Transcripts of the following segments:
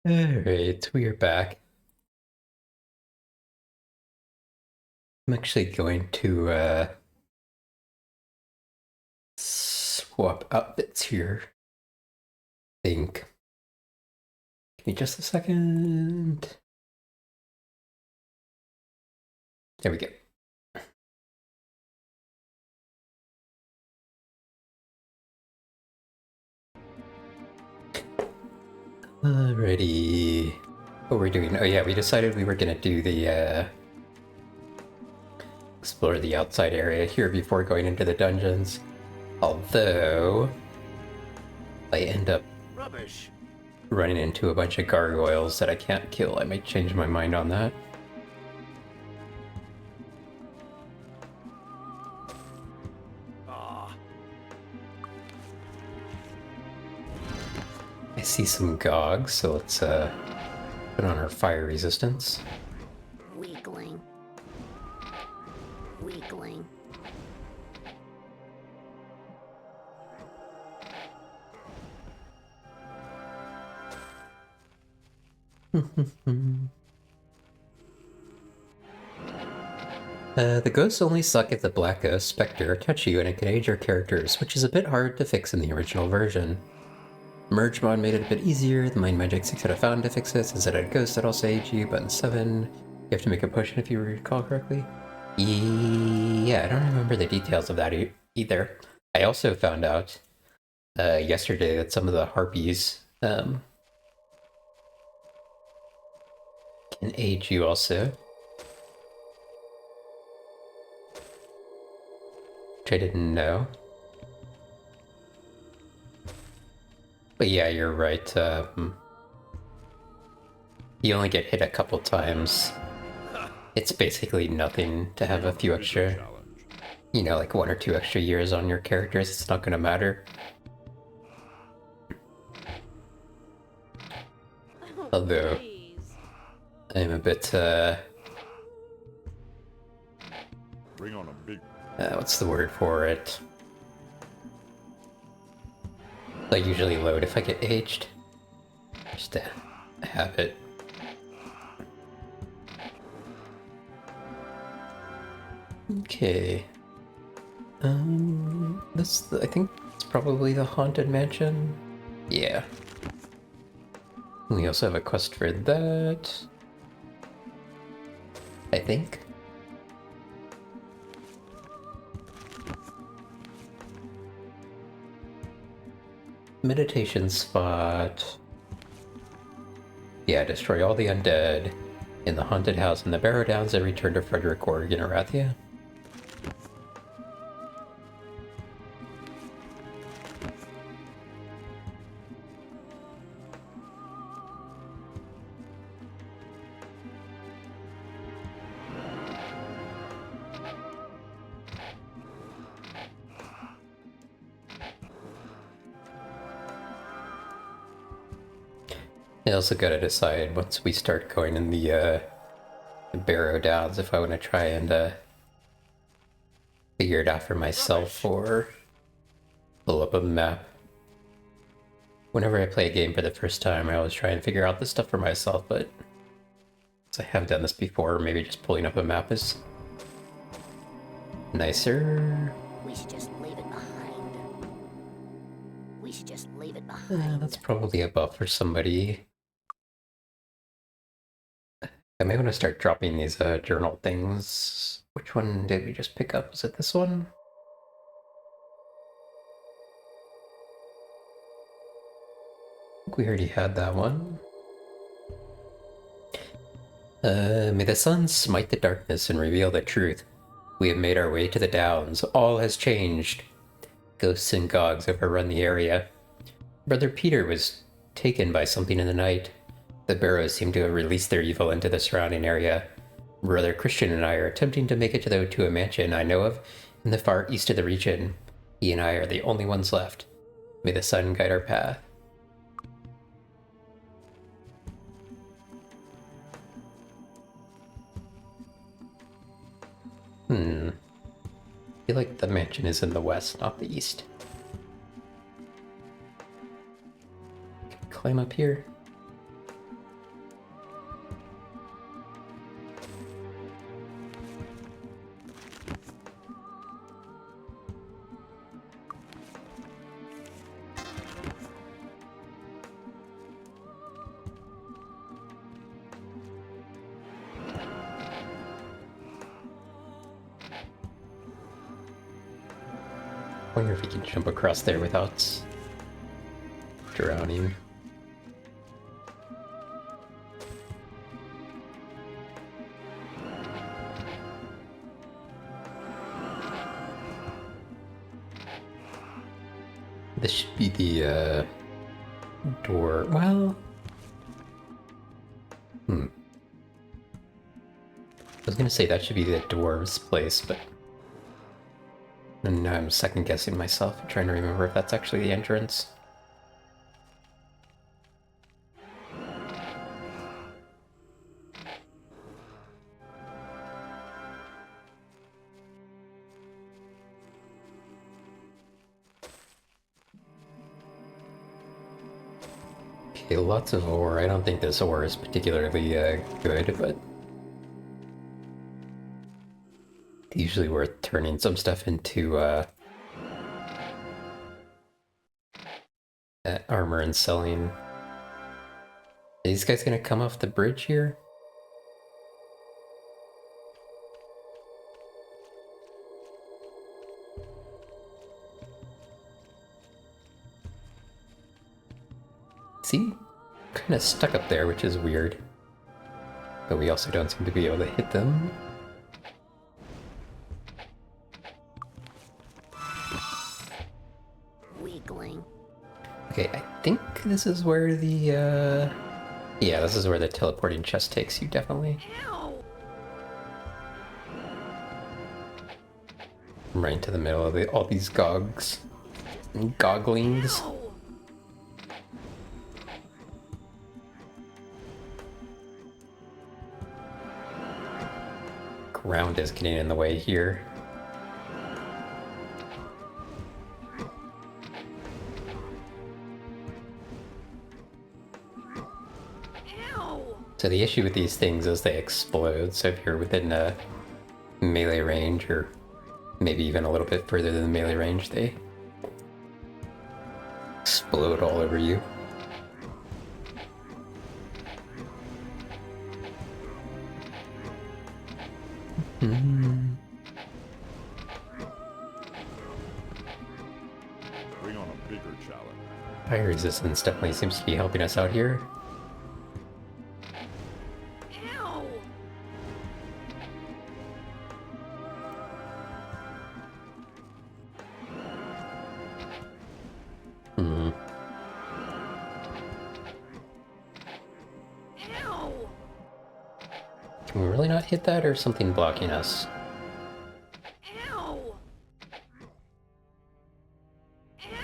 Alright, we are back. I'm actually going to swap outfits here. I think. Give me just a second. There we go. Alrighty. What we're doing? Oh yeah, we decided we were gonna do the explore the outside area here before going into the dungeons. Although I end up running into a bunch of gargoyles that I can't kill, I might change my mind on that. I see some gogs, so let's put on our fire resistance. Weakling. Weakling. The ghosts only suck if the Black Ghost Spectre touch you and it can age your characters, which is a bit hard to fix in the original version. Merge mod made it a bit easier. The Mind Magic 6 had a fountain to fix this instead of ghosts that also age you, but in 7, you have to make a potion if you recall correctly. Yeah, I don't remember the details of that either. I also found out yesterday that some of the harpies can age you also. Which I didn't know. But yeah, you're right. You only get hit a couple times. It's basically nothing to have a few extra, you know, like 1 or 2 extra years on your characters. It's not gonna matter. Although, I'm a bit, Bring on a big... what's the word for it? I usually load if I get aged. Just to have it. Okay. I think it's probably the Haunted Mansion. Yeah. We also have a quest for that. I think. Meditation spot. Yeah, destroy all the undead in the haunted house in the Barrow Downs and return to Frederick, Oregon, Arathia. I also gotta decide once we start going in the Barrow Downs if I want to try and figure it out for myself or pull up a map. Whenever I play a game for the first time, I always try and figure out this stuff for myself, but since I have done this before, maybe just pulling up a map is nicer. We should just leave it behind. We should just leave it behind. That's probably a buff for somebody. I may want to start dropping these journal things. Which one did we just pick up? Was it this one? I think we already had that one. May the sun smite the darkness and reveal the truth. We have made our way to the Downs. All has changed. Ghosts and gogs overrun the area. Brother Peter was taken by something in the night. The Barrows seem to have released their evil into the surrounding area. Brother Christian and I are attempting to make it to a mansion I know of in the far east of the region. He and I are the only ones left. May the sun guide our path. I feel like the mansion is in the west, not the east. Can we climb up here? Wonder if he can jump across there without drowning. This should be the door. Well, I was gonna say that should be the dwarves' place, but now I'm second guessing myself and trying to remember if that's actually the entrance. Okay, lots of ore. I don't think this ore is particularly good, but it's usually worth turning some stuff into armor and selling. Are these guys gonna come off the bridge here? Seem kind of stuck up there, which is weird. But we also don't seem to be able to hit them. Weakling. Okay, I think this is where the, yeah, this is where the teleporting chest takes you, definitely. Ow! Right into the middle of all these gogs. Goglings. Ow! Ground is getting in the way here. Ow! So the issue with these things is they explode, so if you're within a melee range, or maybe even a little bit further than the melee range, they explode all over you. Bring on a bigger challenge. Fire resistance definitely seems to be helping us out here. Ow! Ow! Can we really not hit that, or something blocking us? Ow!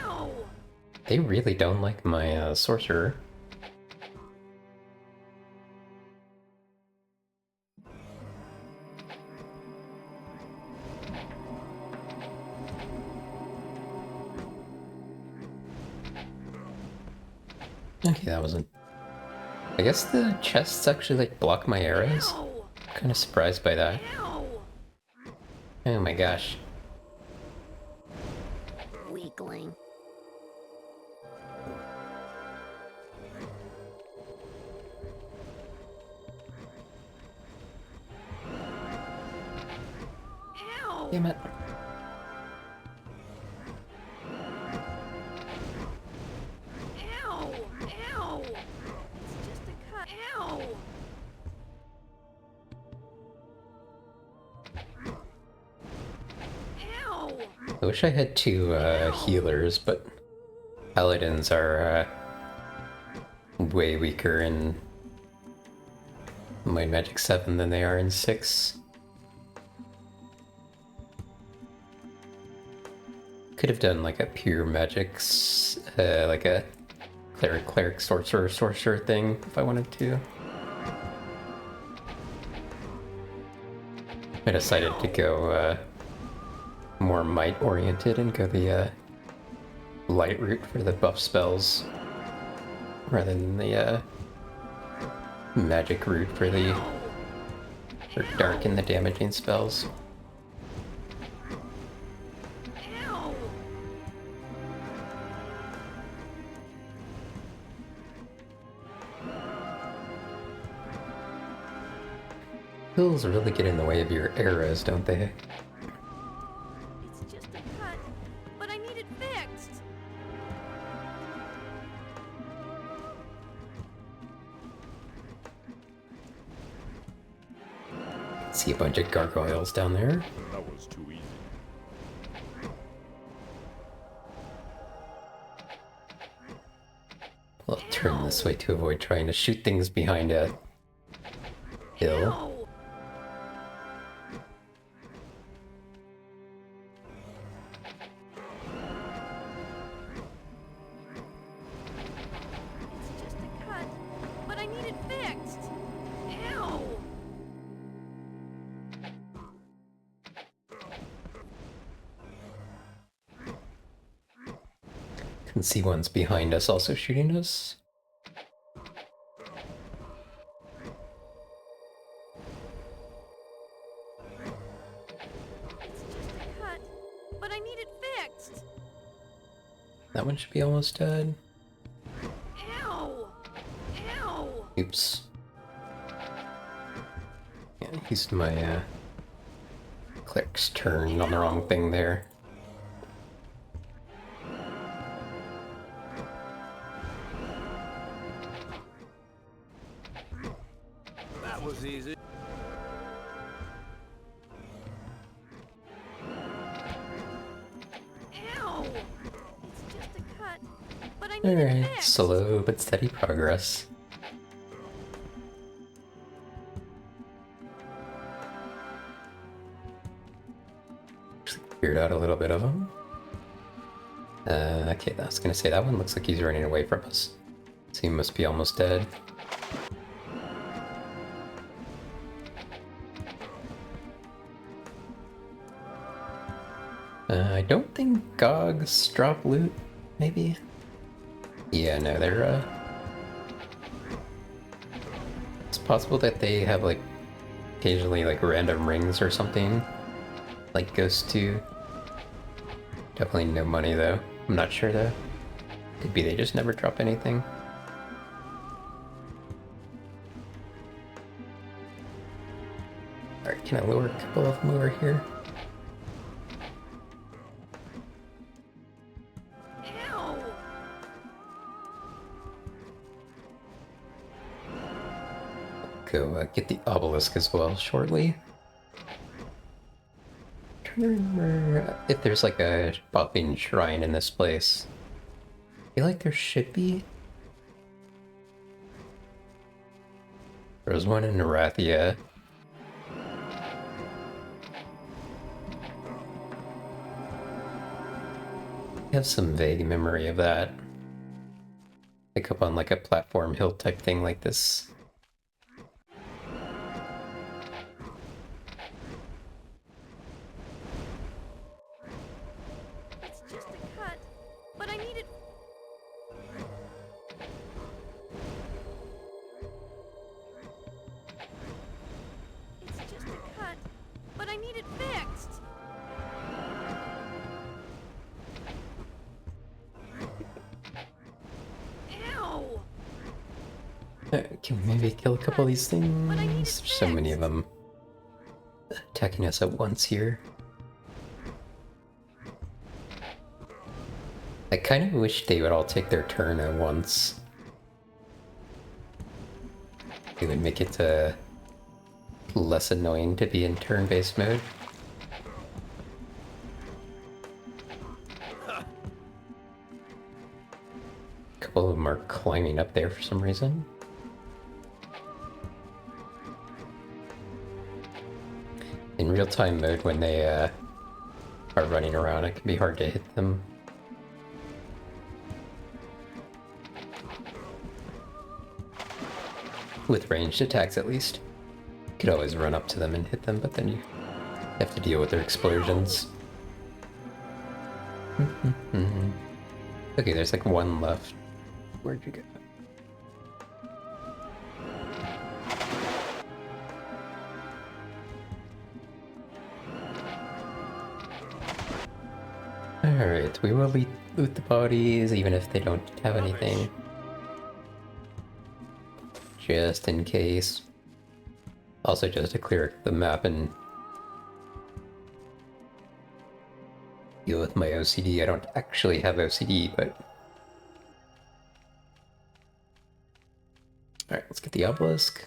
Ow! They really don't like my sorcerer. Okay, that wasn't... I guess the chests actually like block my arrows. Ow! Kind of surprised by that. Ow! Oh my gosh. Weakling. Ow! Damn it. Ow! Ow! It's just a cut. Ow! Ow! I wish I had two healers, but paladins are way weaker in Might Magic 7 than they are in 6. Could have done like a pure magics, like a cleric, sorcerer thing if I wanted to. I decided to go more might oriented and go the light route for the buff spells rather than the magic route for the dark and the damaging spells. Ow! Hills really get in the way of your arrows, don't they? It's just a cut, but I need See a bunch of gargoyles down there. That was too easy. I'll turn this way to avoid trying to shoot things behind a hill. Ow! It's just a cut, but I need it fixed. Ow! Can see ones behind us also shooting us. It's just a cut, but I need it fixed. That one should be almost dead. Ow! Ow! Oops. Yeah, used my cleric's turn on the wrong thing there. That was easy. Ow! It's just a cut, but I need it Alright, fixed. slow but steady progress. Cleared out a little bit of them. Okay, I was gonna say that one looks like he's running away from us. So he must be almost dead. I don't think Gogs drop loot, maybe? Yeah, no, they're, it's possible that they have, like, occasionally, like, random rings or something, like Ghost 2. Definitely no money, though. I'm not sure, though. Could be they just never drop anything. Alright, can I lure a couple of them over here? Ow! Go get the obelisk as well shortly. Trying to remember if there's like a popping shrine in this place. I feel like there should be. There was one in Arathia. I have some vague memory of that. Like up on like a platform hill type thing like this. It's just a cut, but I need it. It's just a cut, but I need it fixed. Ow! Can we maybe kill a couple of these I need it things? There's so many of them attacking us at once here. I kind of wish they would all take their turn at once. It would make it less annoying to be in turn-based mode. A couple of them are climbing up there for some reason. In real-time mode, when they are running around, it can be hard to hit them. With ranged attacks, at least. You could always run up to them and hit them, but then you have to deal with their explosions. Okay, there's like one left. Where'd you go? Alright, we will loot the bodies even if they don't have anything. Just in case. Also just to clear the map and deal with my OCD. I don't actually have OCD, but... Alright, let's get the obelisk.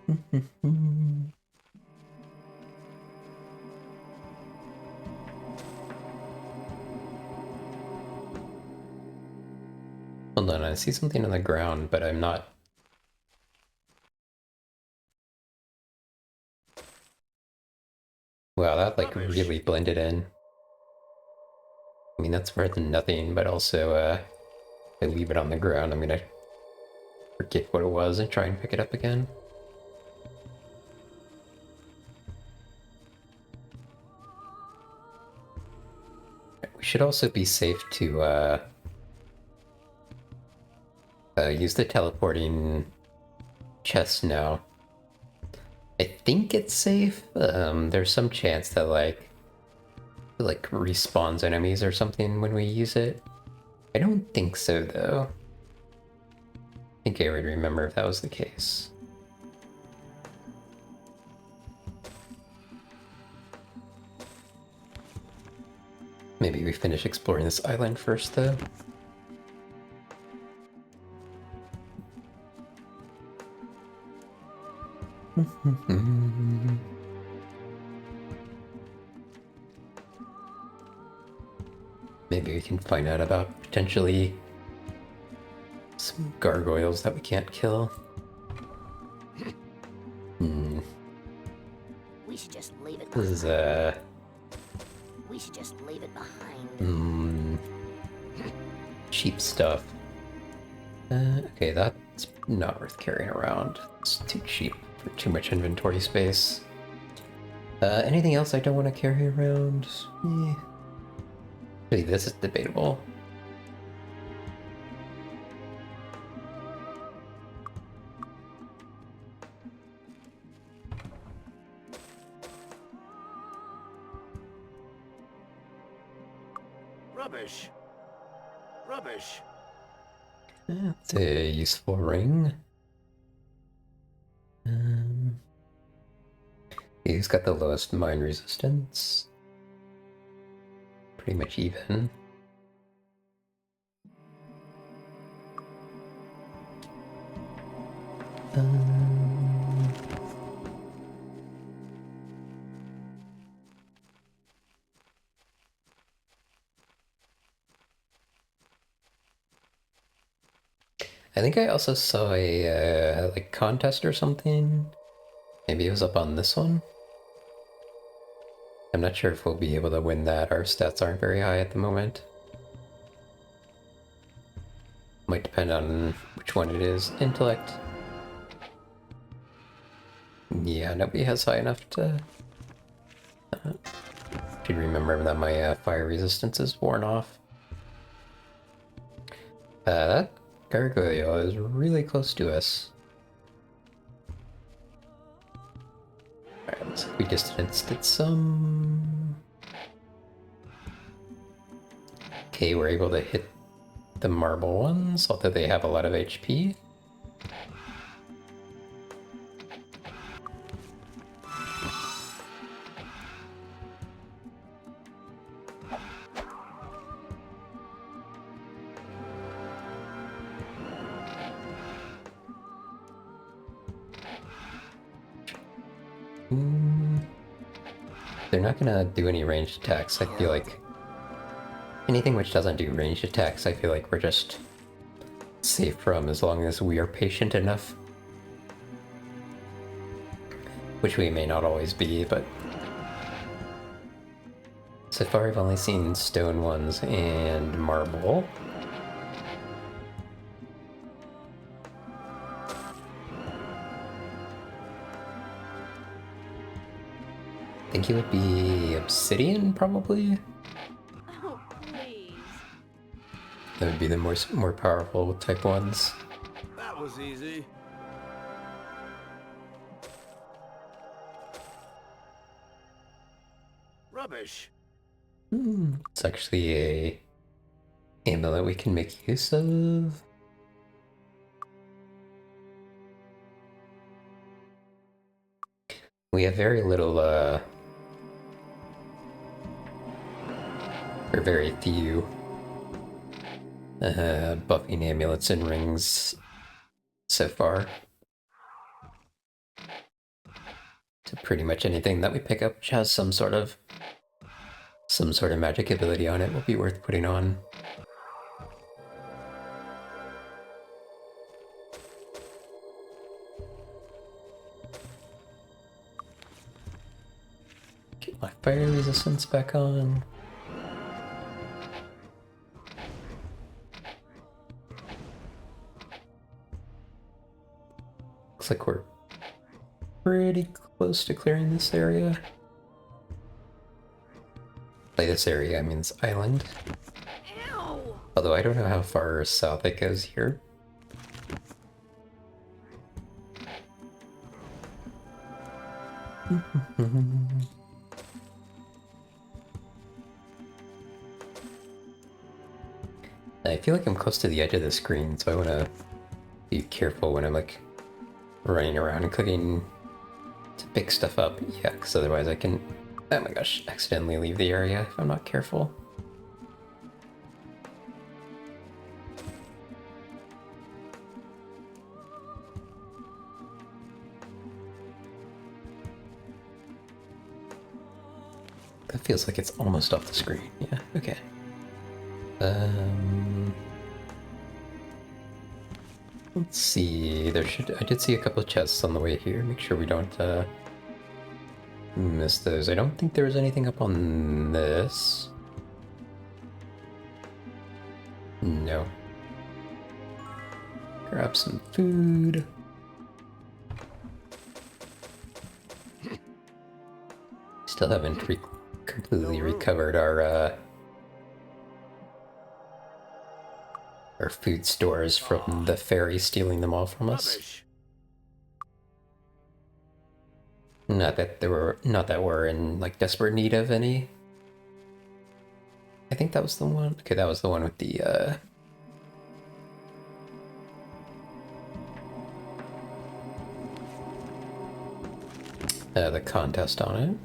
Hold on, I see something on the ground, but I'm not... Wow, that like Rubbish. really blended in. I mean, that's better than nothing, but also, if I leave it on the ground, I'm gonna forget what it was and try and pick it up again. We should also be safe to, use the teleporting chest now. I think it's safe. There's some chance that, like, it, like, respawns enemies or something when we use it. I don't think so, though. I think I would remember if that was the case. Maybe we finish exploring this island first, though. Maybe we can find out about potentially some gargoyles that we can't kill. We should just leave it This behind. is, We should just leave it behind. cheap stuff. Okay, that's not worth carrying around. It's too cheap for too much inventory space. Anything else I don't want to carry around? Actually, this is debatable. Rubbish. Rubbish. That's a useful ring. He's got the lowest mine resistance. Pretty much even. I think I also saw a like contest or something. Maybe it was up on this one. I'm not sure if we'll be able to win that. Our stats aren't very high at the moment. Might depend on which one it is. Intellect. Yeah, nobody has high enough to... should remember that my fire resistance is worn off. That gargoyle is really close to us. Alright, so we distanced it some. Okay, we're able to hit the marble ones, although they have a lot of HP. They're not gonna do any ranged attacks. I feel like anything which doesn't do ranged attacks, I feel like we're just safe from as long as we are patient enough. Which we may not always be, but so far I've only seen stone ones and marble. I think it would be obsidian, probably. Oh, please. That would be the more powerful type ones. That was easy. Rubbish. It's actually a amulet we can make use of. We have very little, or very few, buffing amulets and rings so far. to pretty much anything that we pick up which has some sort of magic ability on it will be worth putting on. Get my fire resistance back on. Looks like we're pretty close to clearing this area. By this area, I mean this island. Ew! Although I don't know how far south it goes here. I feel like I'm close to the edge of the screen, so I want to be careful when I'm like running around and clicking to pick stuff up. Yeah, because otherwise I can, oh my gosh, accidentally leave the area if I'm not careful. That feels like it's almost off the screen. Yeah, okay. Let's see, I did see a couple of chests on the way here. Make sure we don't miss those. I don't think there was anything up on this. No. Grab some food. Still haven't completely recovered our food stores from the ferry stealing them all from us. Rubbish. Not that we're in like desperate need of any. I think that was the one. Okay, that was the one with the contest on it.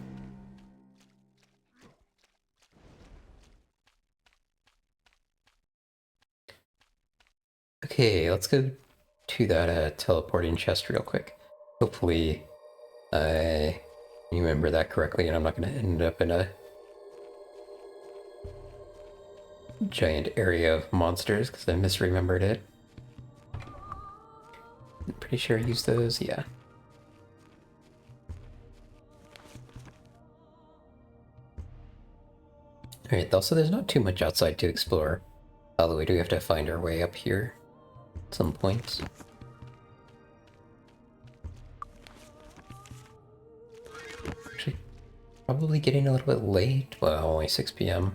Okay, let's go to that teleporting chest real quick. Hopefully I remember that correctly and I'm not going to end up in a giant area of monsters because I misremembered it. I'm pretty sure I used those, yeah. Alright, also there's not too much outside to explore. Although we do have to find our way up here at some point. Actually, probably getting a little bit late. Well, only 6 p.m.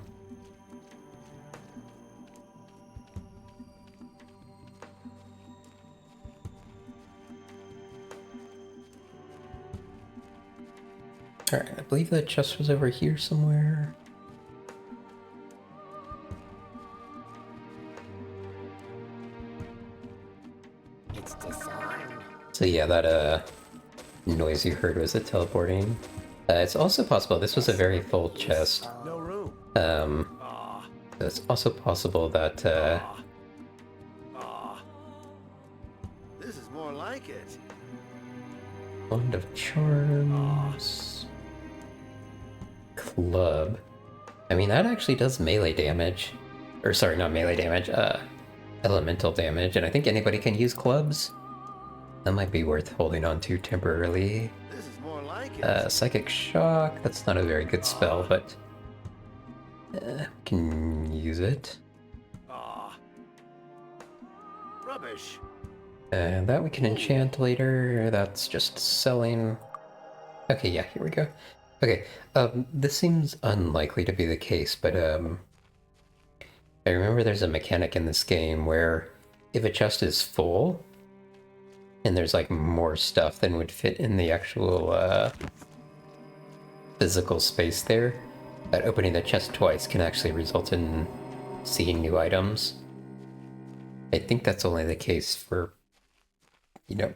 Alright, I believe that chest was over here somewhere. It's disarmed. So yeah, that noise you heard was it teleporting. It's also possible this was a very full chest. No room. So it's also possible that This is more like it. Wand of Charms, Club. I mean, that actually does melee damage. Or sorry, not melee damage, elemental damage, and I think anybody can use clubs. That might be worth holding on to temporarily. This is more like it. Psychic Shock, that's not a very good spell, but can use it. Rubbish. And that we can enchant later, that's just selling. Okay, yeah, here we go. Okay, this seems unlikely to be the case, but I remember there's a mechanic in this game where if a chest is full, and there's like more stuff than would fit in the actual physical space there, that opening the chest twice can actually result in seeing new items. I think that's only the case for, you know,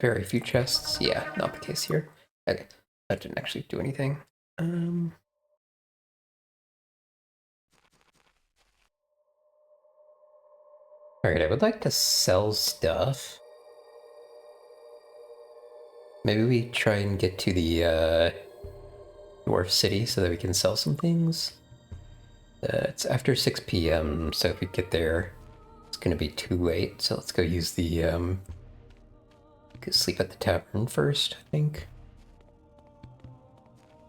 very few chests. Yeah, not the case here. Okay, that didn't actually do anything. Alright, I would like to sell stuff. Maybe we try and get to the dwarf city so that we can sell some things. It's after 6 p.m., so if we get there, it's gonna be too late. So let's go use the go sleep at the tavern first, I think,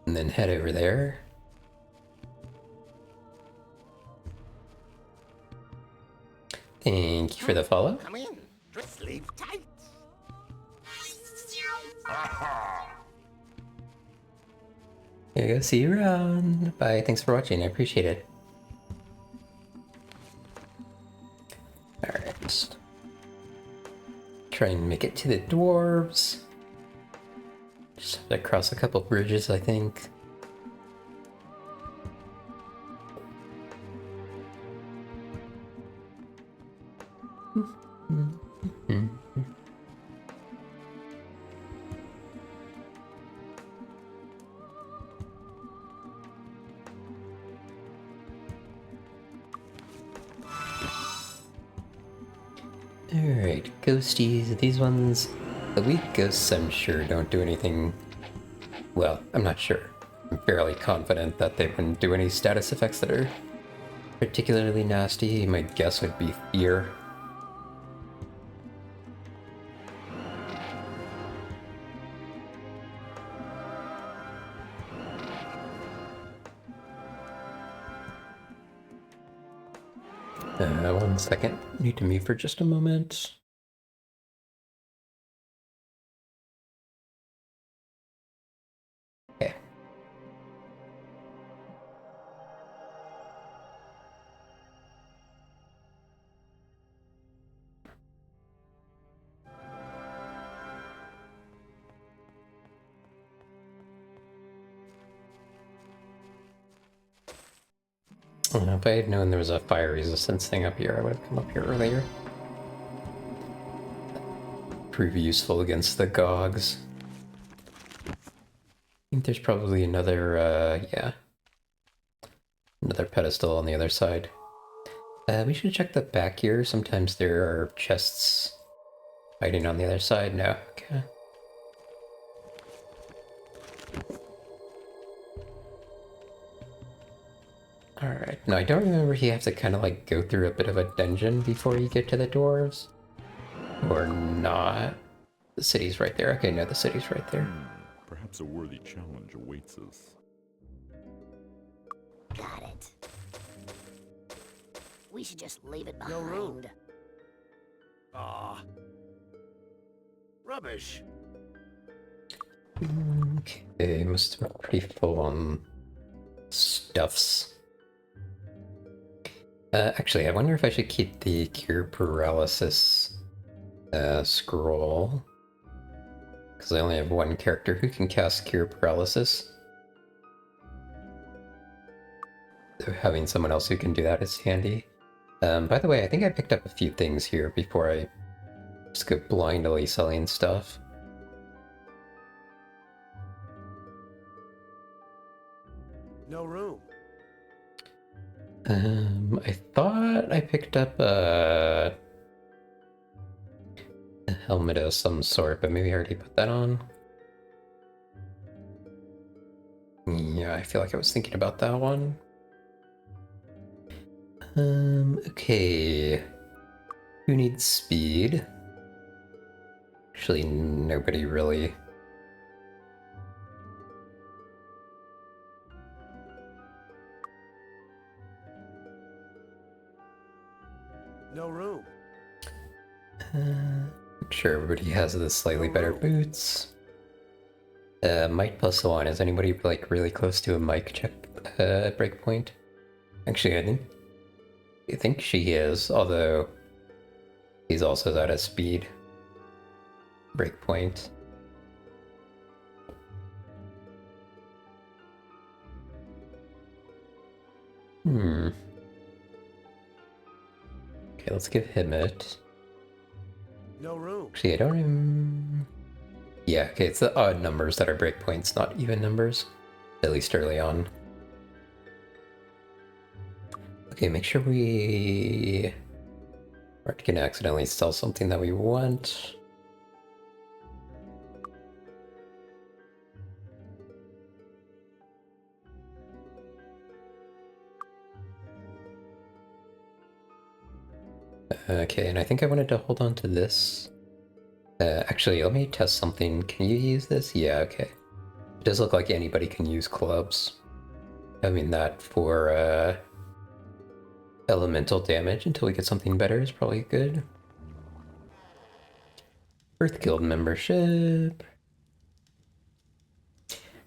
and then head over there. Thank you for the follow. Come in. Just sleep tight. Here you go. See you around. Bye. Thanks for watching. I appreciate it. Alright. Try and make it to the dwarves. Just have to cross a couple bridges, I think. Alright, ghosties. These ones, the weak ghosts, I'm sure don't do anything. Well, I'm not sure. I'm fairly confident that they wouldn't do any status effects that are particularly nasty. My guess would be fear. One second. Need to mute for just a moment. Okay. If I had known there was a fire resistance thing up here, I would have come up here earlier. Prove useful against the Gogs. I think there's probably another, yeah. Another pedestal on the other side. We should check the back here. Sometimes there are chests hiding on the other side. No, okay. Alright, no, I don't remember you have to kind of like go through a bit of a dungeon before you get to the dwarves. Or not. The city's right there. Okay, no, the city's right there. Perhaps a worthy challenge awaits us. Got it. We should just leave it No room. behind. Ah. Rubbish. Okay, must have been pretty full on stuffs. Actually, I wonder if I should keep the cure paralysis scroll. Because I only have one character who can cast cure paralysis. So having someone else who can do that is handy. By the way, I think I picked up a few things here before I just go blindly selling stuff. No room. I thought I picked up a helmet of some sort, but maybe I already put that on. Yeah, I feel like I was thinking about that one. Okay. Who needs speed? Actually, nobody really. No room. I'm sure everybody has the slightly better boots. Might plus one. Is anybody like really close to a mic check breakpoint? Actually, I think she is, although he's also at a speed breakpoint. Okay, let's give him it. No room. Actually, I don't even... Yeah, okay, it's the odd numbers that are breakpoints, not even numbers. At least early on. Okay, make sure we aren't gonna accidentally sell something that we want. Okay, and I think I wanted to hold on to this. Actually, let me test something. Can you use this? Yeah, okay. It does look like anybody can use clubs. I mean, that for elemental damage until we get something better is probably good. Earth Guild membership.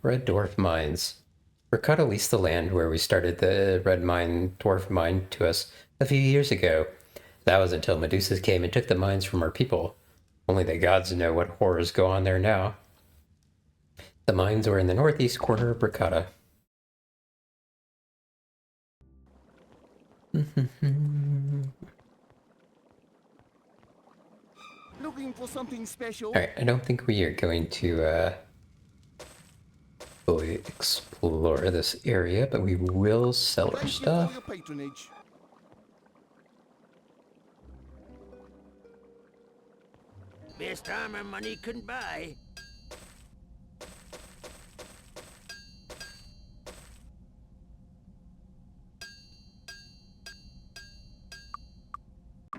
Red Dwarf Mines. Ricotta leased the land where we started the Red Dwarf Mine to us a few years ago. That was until Medusas came and took the mines from our people. Only the gods know what horrors go on there now. The mines were in the northeast corner of Ricotta. Looking for something special? Alright, I don't think we are going to fully explore this area, but we will sell our Thank you stuff. for your patronage. Best armor money couldn't buy.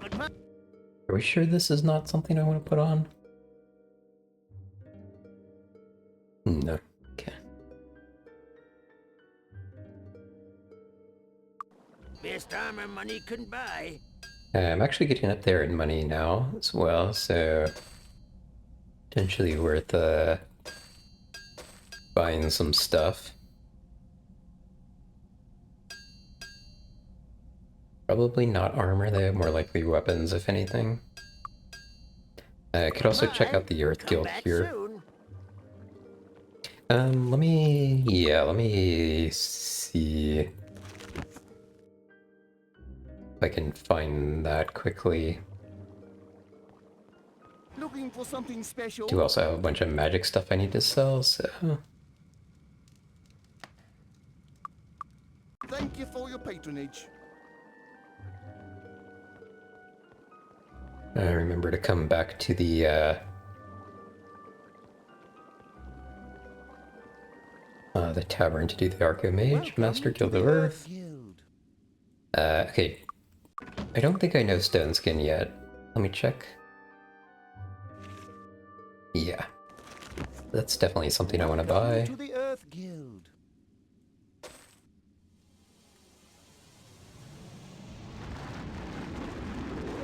But my Are we sure this is not something I want to put on? No. Okay. best armor money couldn't buy. I'm actually getting up there in money now as well, so potentially worth buying some stuff. Probably not armor though, more likely weapons if anything. I could also check out the Earth Come Guild back here. soon. Let me see if I can find that quickly. Looking for something special? Do also have a bunch of magic stuff I need to sell, so Thank you for your patronage. I remember to come back to the tavern to do the Archimage, Master Guild of Earth. Guild. Okay. I don't think I know Stone Skin yet. Let me check. Yeah. That's definitely something I want to buy. To the Earth Guild.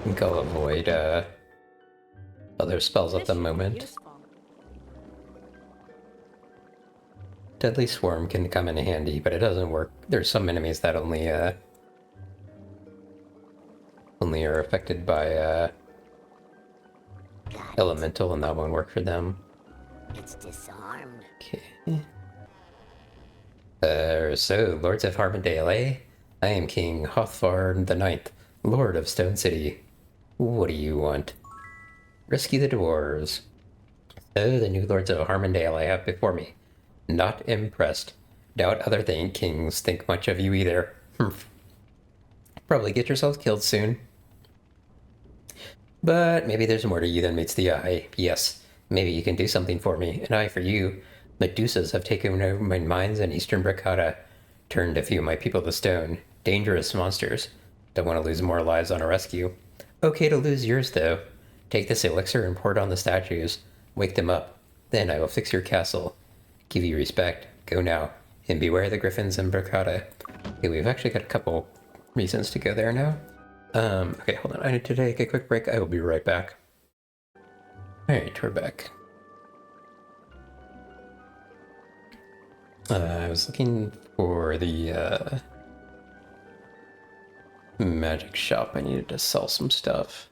I think I'll avoid other spells at the moment. Deadly Swarm can come in handy, but it doesn't work. There's some enemies that only are affected by elemental, and that won't work for them. It's disarmed. Okay. So, Lords of Harmondale, eh? I am King Hrothgar the Ninth, Lord of Stone City. What do you want? Rescue the dwarves. So, the new Lords of Harmondale I have before me. Not impressed. Doubt other kings think much of you either. Probably get yourselves killed soon. But maybe there's more to you than meets the eye. Yes, maybe you can do something for me. An eye for you. Medusas have taken over my mines in eastern Bracada. Turned a few of my people to stone. Dangerous monsters. Don't want to lose more lives on a rescue. Okay to lose yours, though. Take this elixir and pour it on the statues. Wake them up. Then I will fix your castle. Give you respect. Go now. And beware the griffins in Bracada. Okay, we've actually got a couple reasons to go there now. Okay, hold on. I need to take a quick break. I will be right back. Alright, we're back. I was looking for the magic shop. I needed to sell some stuff.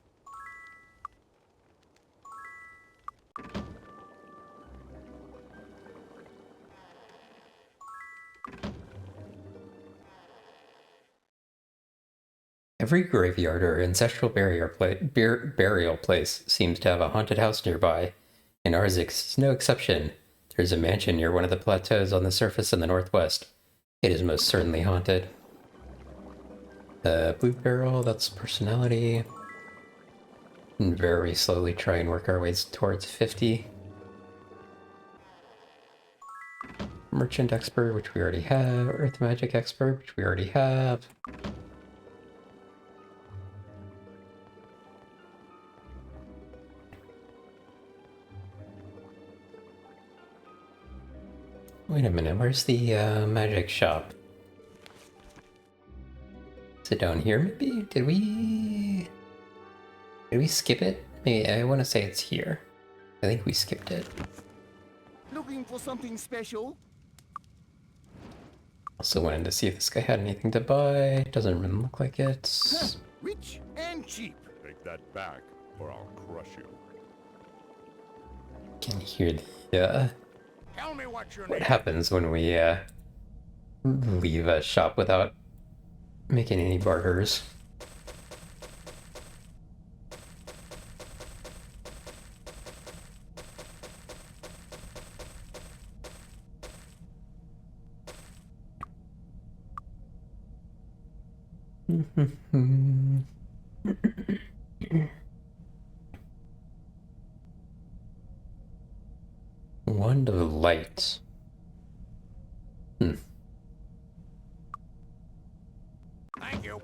Every graveyard or ancestral burial place seems to have a haunted house nearby, and ours is no exception. There's a mansion near one of the plateaus on the surface in the northwest. It is most certainly haunted. Blue barrel, that's personality. And very slowly try and work our ways towards 50. Merchant expert, which we already have. Earth magic expert, which we already have. Wait a minute, where's the magic shop? Is it down here maybe? Did we skip it? Maybe, I want to say it's here. I think we skipped it. Looking for something special? Also wanted to see if this guy had anything to buy. Doesn't really look like it. Rich and cheap. Take that back, or I'll crush you. Can hear the Tell me what your what name. happens when we leave a shop without making any barters. Wand of light. Thank you.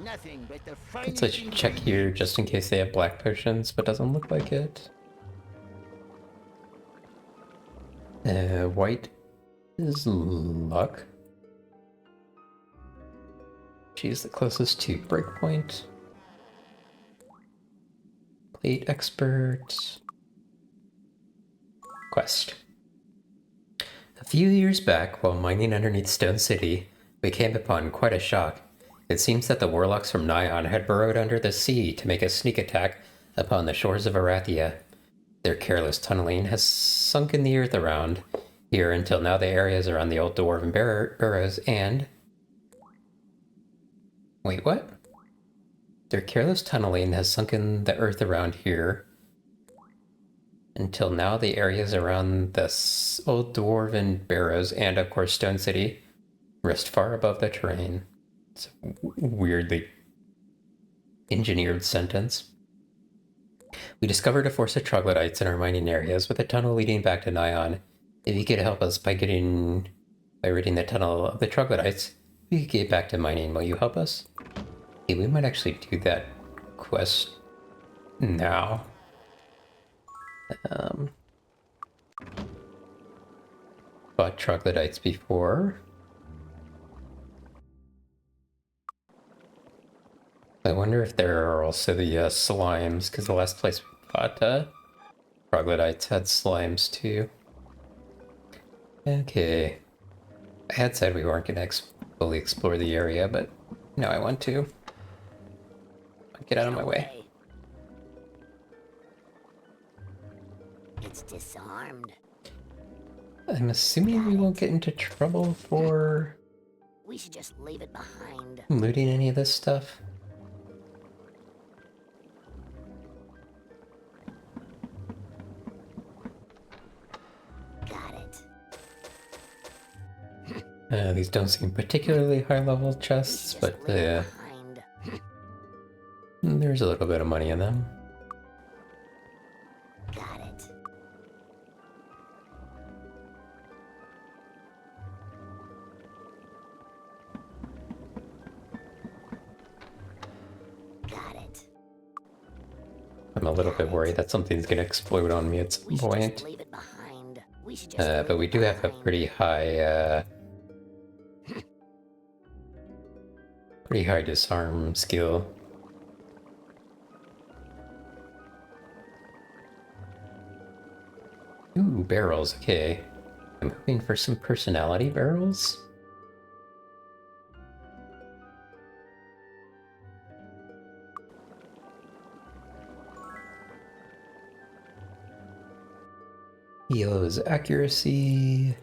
Nothing but the finest. Let's check here just in case they have black potions, but doesn't look like it. White is luck. She's the closest to breakpoint. Plate expert. Quest. A few years back, while mining underneath Stone City, we came upon quite a shock. It seems that the warlocks from Nyon had burrowed under the sea to make a sneak attack upon the shores of Arathia. Their careless tunneling has sunken the earth around here until now the areas around the old dwarven burrows and... Wait, what? Their careless tunneling has sunken the earth around here until now the areas around the old dwarven barrows and, of course, Stone City rest far above the terrain. It's a weirdly engineered sentence. We discovered a force of troglodytes in our mining areas with a tunnel leading back to Nyon. If you could help us by ridding the tunnel of the troglodytes, we could get back to mining. Will you help us? Hey, we might actually do that quest now. Fought troglodytes before. I wonder if there are also the slimes, because the last place we fought troglodytes had slimes too. Okay. I had said we weren't going to fully explore the area, but now I want to. Get out of my way. It's disarmed. I'm assuming we won't get into trouble for We should just leave it behind. looting any of this stuff. Got it. These don't seem particularly high-level chests, Just but leave it behind. there's a little bit of money in them. Got it. Got it. I'm a little bit worried that something's going to explode on me at some We should point. just leave it behind. We should just But we do have a pretty high disarm skill. Ooh, barrels, okay. I'm hoping for some personality barrels. Yellow's accuracy.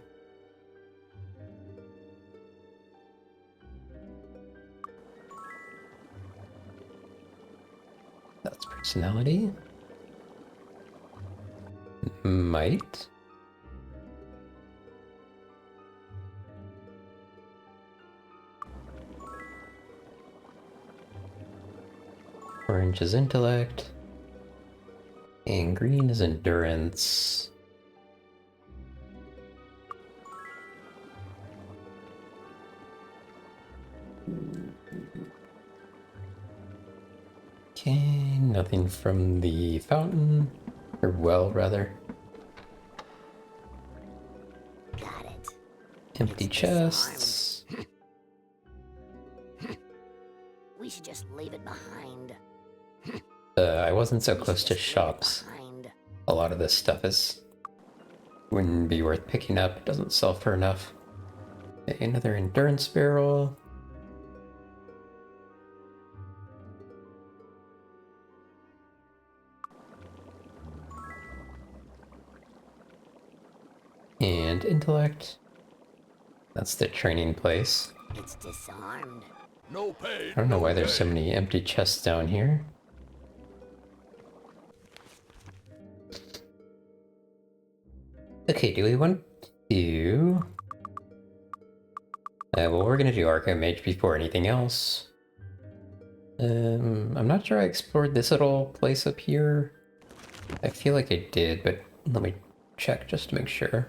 That's personality. Might. Orange is intellect. And green is endurance. Okay, nothing from the fountain. Or well, rather. Empty It's disarmed. chests. We should just leave it behind. I wasn't so We close should to just leave it shops. behind. A lot of this stuff wouldn't be worth picking up. It doesn't sell for enough. Okay, another endurance barrel. And intellect. That's the training place. It's disarmed. No pay. I don't know no why there's so pay. many empty chests down here. Okay, do we want to... well, we're gonna do Archimage before anything else. I'm not sure I explored this little place up here. I feel like I did, but let me check just to make sure.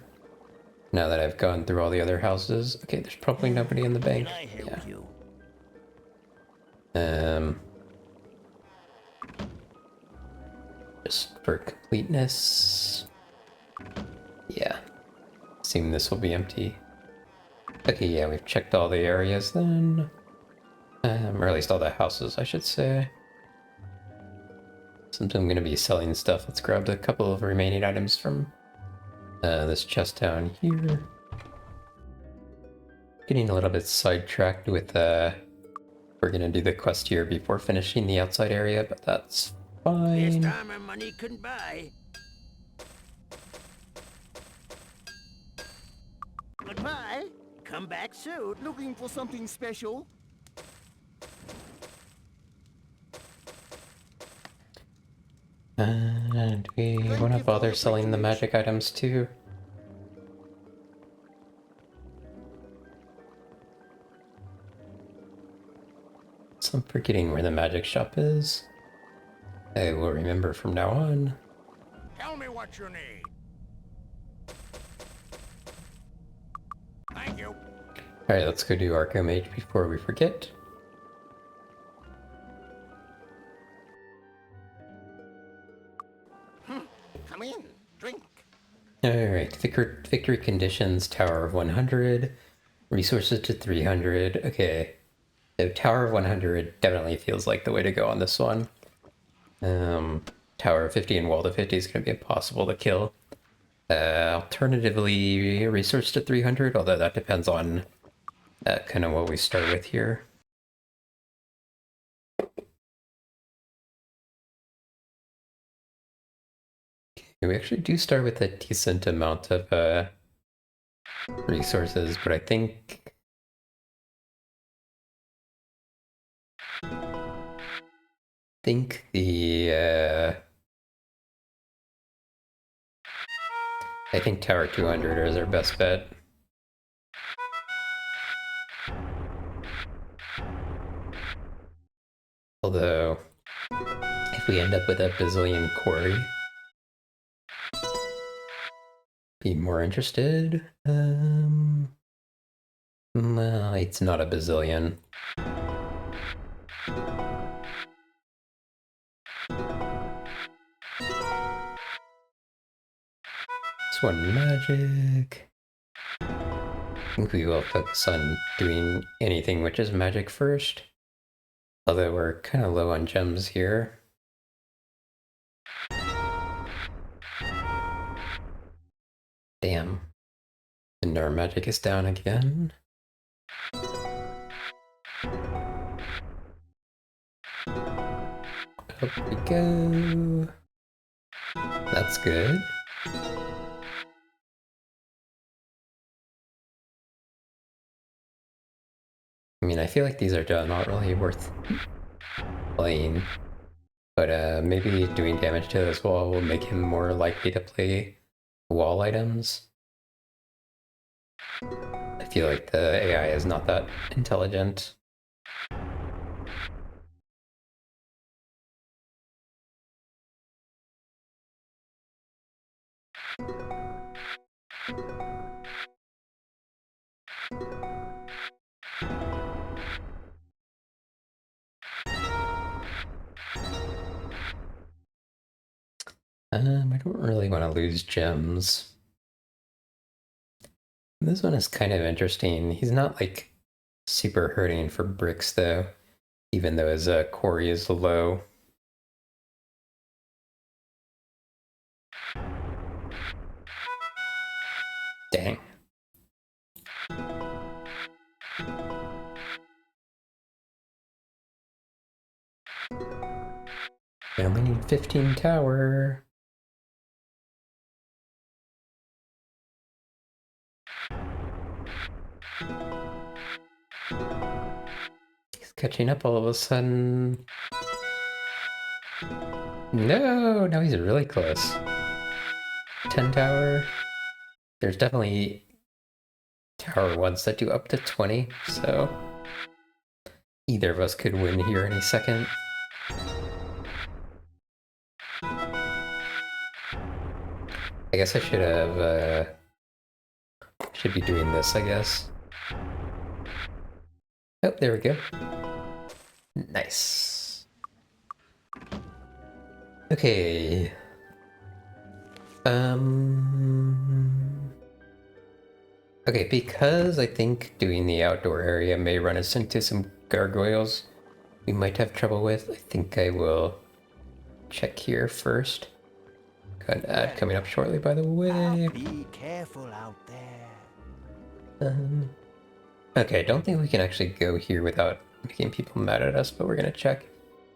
Now that I've gone through all the other houses. Okay, there's probably nobody in the bank. Can I help you? Just for completeness. Yeah. Assume this will be empty. Okay, yeah, we've checked all the areas then. Or at least all the houses, I should say. Since I'm going to be selling stuff, let's grab a couple of remaining items from this chest down here. Getting a little bit sidetracked with, we're going to do the quest here before finishing the outside area, but that's This fine. time our money couldn't buy. Goodbye. Come back soon. Looking for something special? And we want to bother selling the magic items too. So I'm forgetting where the magic shop is. I will remember from now on. Tell me what you need. Thank you. Alright, let's go do Archimage before we forget. Come in. Drink. Alright, victory conditions, Tower of 100, resources to 300. Okay, so Tower of 100 definitely feels like the way to go on this one. Tower of 50 and Wall to 50 is going to be impossible to kill. Alternatively, resource to 300, although that depends on kind of what we start with here. We actually do start with a decent amount of resources, but I think I think Tower 200 is our best bet. Although, if we end up with a bazillion quarry, be more interested. Well, it's not a bazillion. This one magic. I think we will focus on doing anything which is magic first. Although we're kind of low on gems here. Damn. And our magic is down again. Up we go. That's good. I mean, I feel like these are not really worth playing. But maybe doing damage to this wall will make him more likely to play wall items. I feel like the AI is not that intelligent. I don't really want to lose gems. This one is kind of interesting. He's not like super hurting for bricks though, even though his quarry is low. Dang. We only need 15 tower. He's catching up all of a sudden. No, now he's really close. 10 tower. There's definitely tower ones that do up to 20, so either of us could win here any second. I guess I should have, should be doing this, I guess. Oh, there we go. Nice. Okay. Okay, because I think doing the outdoor area may run us into some gargoyles we might have trouble with, I think I will check here first. Got an ad coming up shortly, by the way. Be careful out there. Okay, I don't think we can actually go here without making people mad at us, but we're gonna check.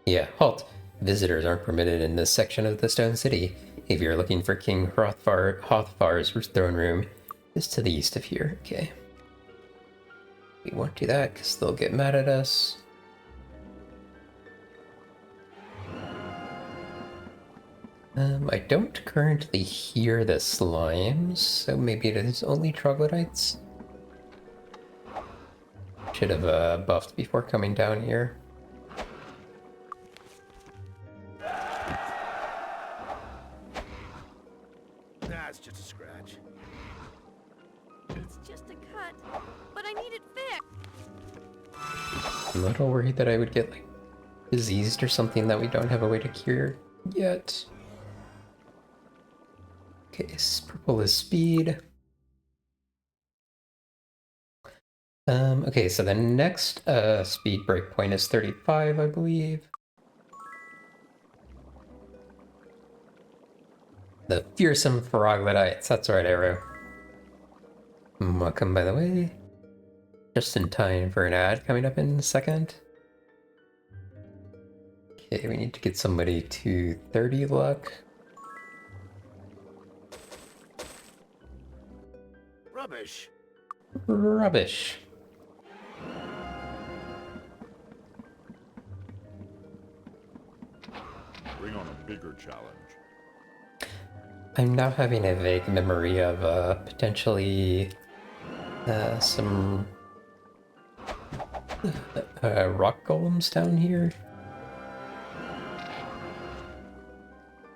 Yeah, halt. Visitors aren't permitted in this section of the Stone City. If you're looking for King Hrothgar's throne room, it's to the east of here. Okay. We won't do that because they'll get mad at us. I don't currently hear the slimes, so maybe it is only troglodytes. Should have buffed before coming down here. Nah, it's just a scratch. It's just a cut, but I need it fixed. I'm a little worried that I would get like diseased or something that we don't have a way to cure yet. Okay, purple is speed. Okay, so the next speed breakpoint is 35, I believe. The fearsome troglodytes, that's right, Arrow. Welcome, by the way. Just in time for an ad coming up in a second. Okay, we need to get somebody to 30 luck. Rubbish. Rubbish. Bring on a bigger challenge. I'm now having a vague memory of potentially some rock golems down here.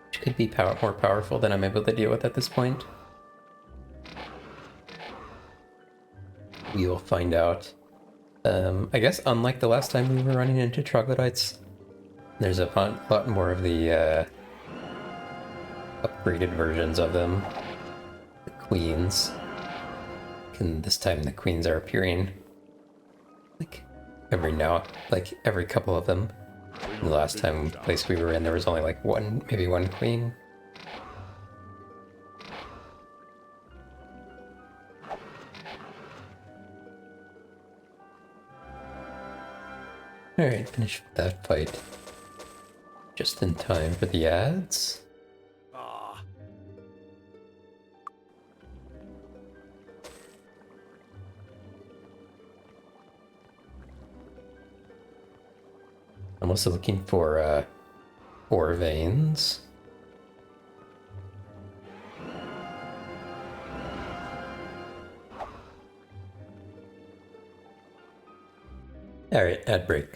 Which could be more powerful than I'm able to deal with at this point. We will find out. I guess unlike the last time we were running into troglodytes, there's a lot more of the upgraded versions of them. The queens. And this time the queens are appearing like every couple of them. The last place we were in, there was only like maybe one queen. Alright, finish that fight. Just in time for the ads. Ah, I'm also looking for ore veins. Alright, ad break.